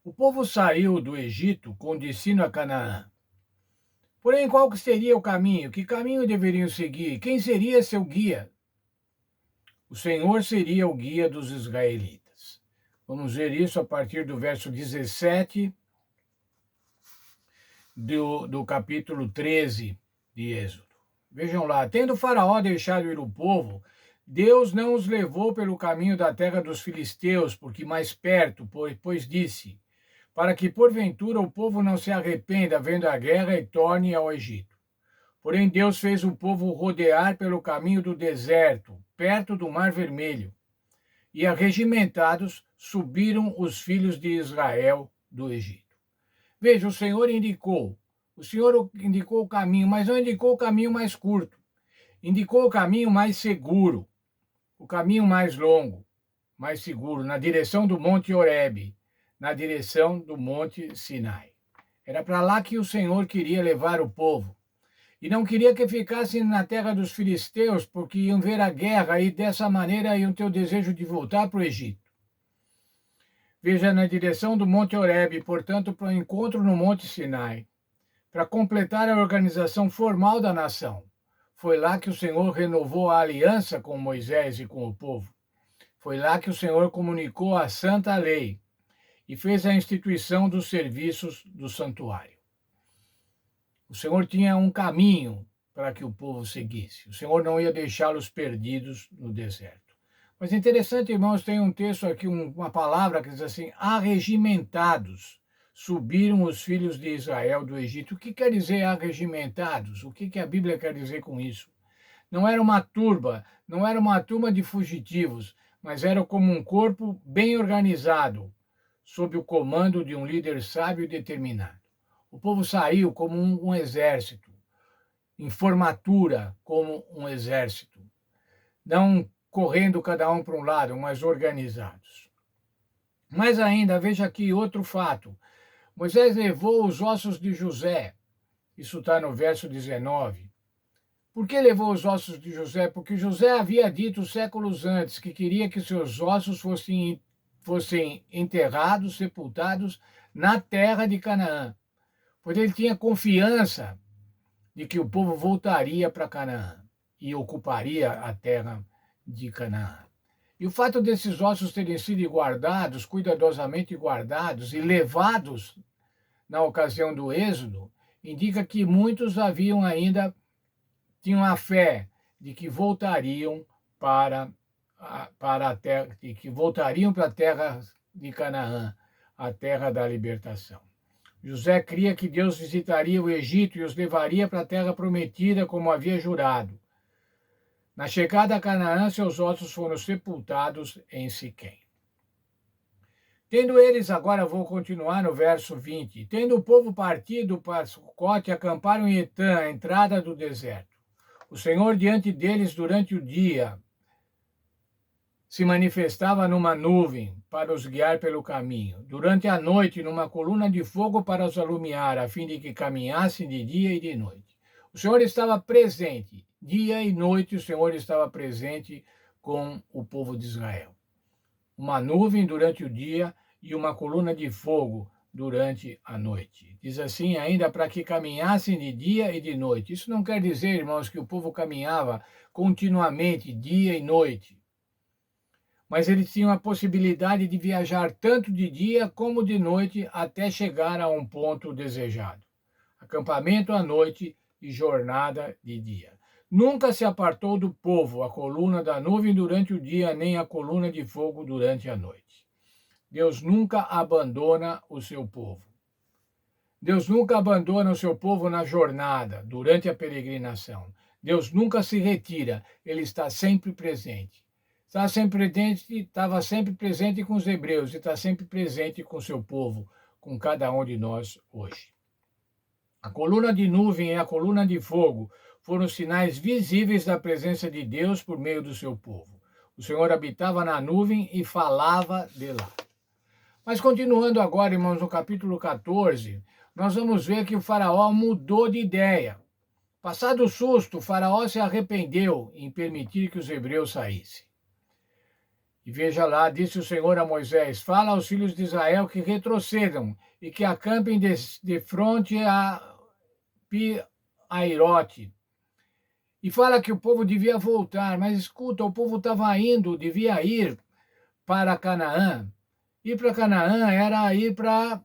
O povo saiu do Egito com destino a Canaã. Porém, qual que seria o caminho? Que caminho deveriam seguir? Quem seria seu guia? O Senhor seria o guia dos israelitas. Vamos ver isso a partir do verso 17 do capítulo 13 de Êxodo. Vejam lá, tendo Faraó deixado ir o povo, Deus não os levou pelo caminho da terra dos filisteus, porque mais perto, pois disse, para que porventura o povo não se arrependa vendo a guerra e torne ao Egito. Porém, Deus fez o povo rodear pelo caminho do deserto, perto do Mar Vermelho, e arregimentados subiram os filhos de Israel do Egito. Veja, o Senhor indicou o caminho, mas não indicou o caminho mais curto. Indicou o caminho mais seguro, o caminho mais longo, mais seguro, na direção do Monte Horebe, na direção do Monte Sinai. Era para lá que o Senhor queria levar o povo. E não queria que ficassem na terra dos filisteus, porque iam ver a guerra e dessa maneira iam ter o desejo de voltar para o Egito. Veja, na direção do Monte Horebe, portanto, para o encontro no Monte Sinai, para completar a organização formal da nação. Foi lá que o Senhor renovou a aliança com Moisés e com o povo. Foi lá que o Senhor comunicou a santa lei e fez a instituição dos serviços do santuário. O Senhor tinha um caminho para que o povo seguisse. O Senhor não ia deixá-los perdidos no deserto. Mas interessante, irmãos, tem um texto aqui, uma palavra que diz assim, arregimentados subiram os filhos de Israel do Egito. O que quer dizer arregimentados? O que a Bíblia quer dizer com isso? Não era uma turba, não era uma turma de fugitivos, mas era como um corpo bem organizado, sob o comando de um líder sábio e determinado. O povo saiu como um exército, em formatura como um exército, não correndo cada um para um lado, mas organizados. Mas ainda, veja aqui outro fato. Moisés levou os ossos de José, isso está no verso 19. Por que levou os ossos de José? Porque José havia dito séculos antes que queria que seus ossos fossem enterrados, sepultados na terra de Canaã. Pois ele tinha confiança de que o povo voltaria para Canaã e ocuparia a terra de Canaã. E o fato desses ossos terem sido guardados, cuidadosamente guardados e levados na ocasião do Êxodo, indica que muitos tinham a fé de que voltariam para a terra, de que voltariam para a terra de Canaã, a terra da libertação. José cria que Deus visitaria o Egito e os levaria para a terra prometida, como havia jurado. Na chegada a Canaã, seus ossos foram sepultados em Siquém. Tendo eles, agora vou continuar no verso 20, tendo o povo partido para Sucote, acamparam em Etã, a entrada do deserto. O Senhor diante deles durante o dia se manifestava numa nuvem para os guiar pelo caminho, durante a noite numa coluna de fogo para os alumiar, a fim de que caminhassem de dia e de noite. O Senhor estava presente, dia e noite o Senhor estava presente com o povo de Israel. Uma nuvem durante o dia e uma coluna de fogo durante a noite. Diz assim, ainda para que caminhassem de dia e de noite. Isso não quer dizer, irmãos, que o povo caminhava continuamente, dia e noite. Mas eles tinham a possibilidade de viajar tanto de dia como de noite até chegar a um ponto desejado. Acampamento à noite e jornada de dia. Nunca se apartou do povo a coluna da nuvem durante o dia, nem a coluna de fogo durante a noite. Deus nunca abandona o seu povo. Deus nunca abandona o seu povo na jornada, durante a peregrinação. Deus nunca se retira, ele está sempre presente. Estava sempre presente com os hebreus e está sempre presente com o seu povo, com cada um de nós hoje. A coluna de nuvem e a coluna de fogo foram sinais visíveis da presença de Deus por meio do seu povo. O Senhor habitava na nuvem e falava de lá. Mas continuando agora, irmãos, no capítulo 14, nós vamos ver que o faraó mudou de ideia. Passado o susto, o faraó se arrependeu em permitir que os hebreus saíssem. E veja lá, disse o Senhor a Moisés: fala aos filhos de Israel que retrocedam e que acampem de frente a Pi-Airote. E fala que o povo devia voltar, mas escuta, o povo estava indo, devia ir para Canaã. Ir para Canaã era ir para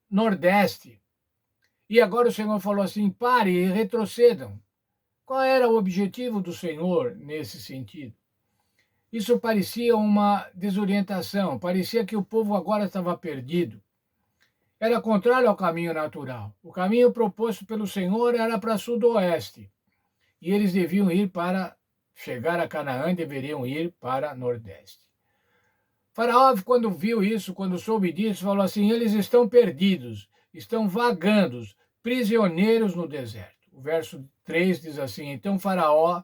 Nordeste. E agora o Senhor falou assim: pare e retrocedam. Qual era o objetivo do Senhor nesse sentido? Isso parecia uma desorientação, parecia que o povo agora estava perdido. Era contrário ao caminho natural. O caminho proposto pelo Senhor era para sudoeste. E eles deviam ir para chegar a Canaã, deveriam ir para Nordeste. Faraó, quando viu isso, quando soube disso, falou assim: eles estão perdidos, estão vagando, prisioneiros no deserto. O verso 3 diz assim: então Faraó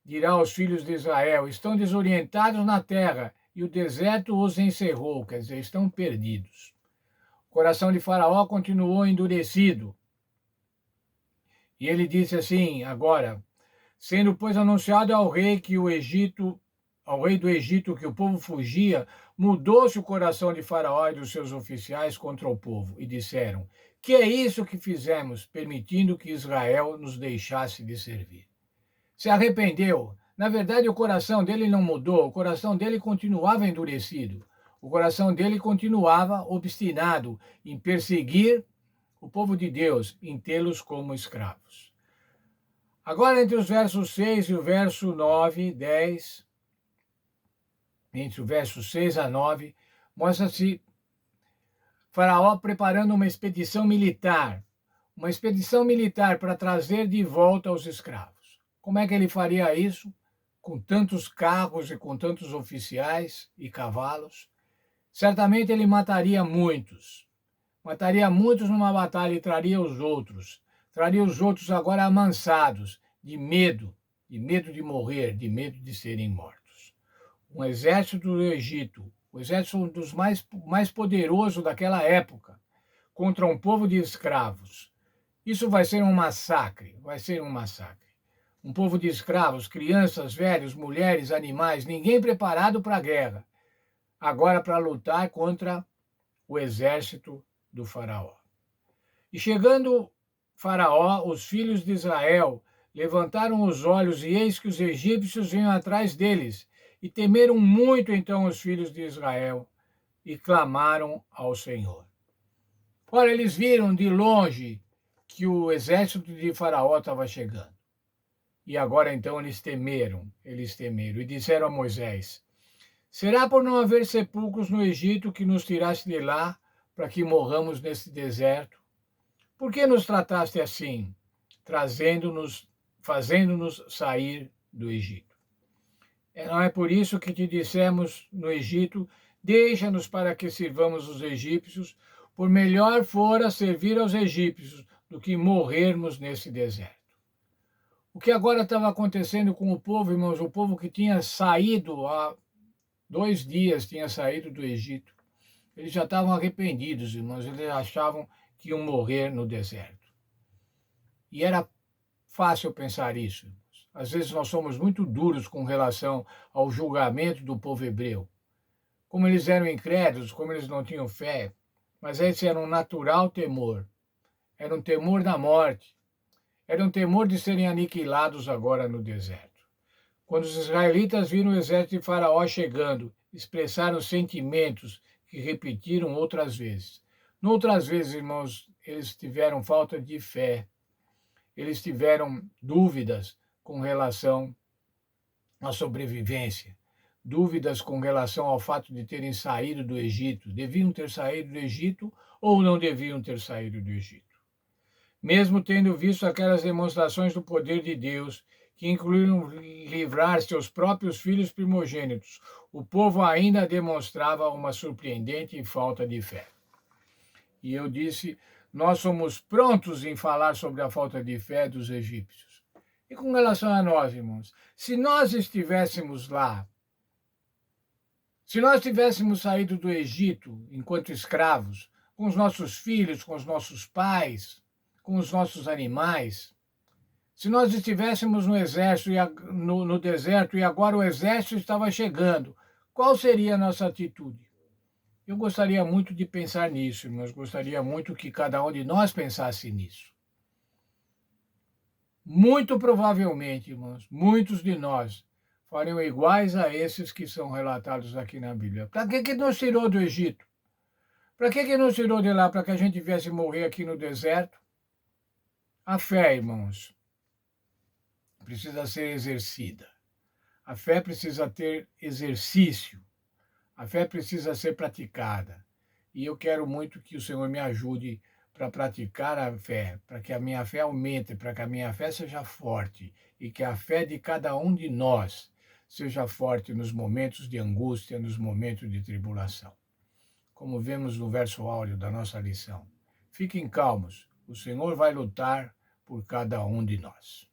dirá aos filhos de Israel: estão desorientados na terra, e o deserto os encerrou, quer dizer, estão perdidos. O coração de Faraó continuou endurecido. E ele disse assim, agora, sendo, pois, anunciado ao rei do Egito que o povo fugia, mudou-se o coração de Faraó e dos seus oficiais contra o povo, e disseram: que é isso que fizemos, permitindo que Israel nos deixasse de servir? Se arrependeu. Na verdade, o coração dele não mudou, o coração dele continuava endurecido. O coração dele continuava obstinado em perseguir o povo de Deus, em tê-los como escravos. Agora, entre os versos 6 e o verso 9, 10, entre o verso 6 a 9, mostra-se Faraó preparando uma expedição militar para trazer de volta os escravos. Como é que ele faria isso? Com tantos carros e com tantos oficiais e cavalos? Certamente ele mataria muitos numa batalha e traria os outros agora amansados, de medo de morrer, de medo de serem mortos. Um exército do Egito, o exército um dos mais poderoso daquela época, contra um povo de escravos. Isso vai ser um massacre, Um povo de escravos, crianças, velhos, mulheres, animais, ninguém preparado para a guerra. Agora para lutar contra o exército do faraó. E chegando Faraó, os filhos de Israel levantaram os olhos e eis que os egípcios vinham atrás deles. E temeram muito então os filhos de Israel e clamaram ao Senhor. Ora, eles viram de longe que o exército de Faraó estava chegando. E agora então eles temeram e disseram a Moisés: será por não haver sepulcros no Egito que nos tiraste de lá para que morramos nesse deserto? Por que nos trataste assim, fazendo-nos sair do Egito? Não é por isso que te dissemos no Egito: deixa-nos para que sirvamos os egípcios, por melhor fora servir aos egípcios do que morrermos nesse deserto. O que agora estava acontecendo com o povo, irmãos, o povo que tinha saído há 2 dias, tinha saído do Egito, eles já estavam arrependidos, irmãos, eles achavam que iam morrer no deserto. E era fácil pensar isso. Às vezes nós somos muito duros com relação ao julgamento do povo hebreu. Como eles eram incrédulos, como eles não tinham fé, mas esse era um natural temor. Era um temor da morte. Era um temor de serem aniquilados agora no deserto. Quando os israelitas viram o exército de Faraó chegando, expressaram sentimentos que repetiram outras vezes. Noutras vezes, irmãos, eles tiveram falta de fé. Eles tiveram dúvidas com relação à sobrevivência. Dúvidas com relação ao fato de terem saído do Egito. Deviam ter saído do Egito ou não deviam ter saído do Egito? Mesmo tendo visto aquelas demonstrações do poder de Deus, que incluíram livrar seus próprios filhos primogênitos, o povo ainda demonstrava uma surpreendente falta de fé. E eu disse, nós somos prontos em falar sobre a falta de fé dos egípcios. E com relação a nós, irmãos, se nós estivéssemos lá, se nós tivéssemos saído do Egito enquanto escravos, com os nossos filhos, com os nossos pais, com os nossos animais, se nós estivéssemos no exército no deserto e agora o exército estava chegando, qual seria a nossa atitude? Eu gostaria muito de pensar nisso, irmãos. Gostaria muito que cada um de nós pensasse nisso. Muito provavelmente, irmãos, muitos de nós fariam iguais a esses que são relatados aqui na Bíblia. Para que nos tirou do Egito? Para que nos tirou de lá? Para que a gente viesse morrer aqui no deserto? A fé, irmãos, precisa ser exercida. A fé precisa ter exercício. A fé precisa ser praticada. E eu quero muito que o Senhor me ajude para praticar a fé, para que a minha fé aumente, para que a minha fé seja forte e que a fé de cada um de nós seja forte nos momentos de angústia, nos momentos de tribulação. Como vemos no verso áureo da nossa lição. Fiquem calmos, o Senhor vai lutar por cada um de nós.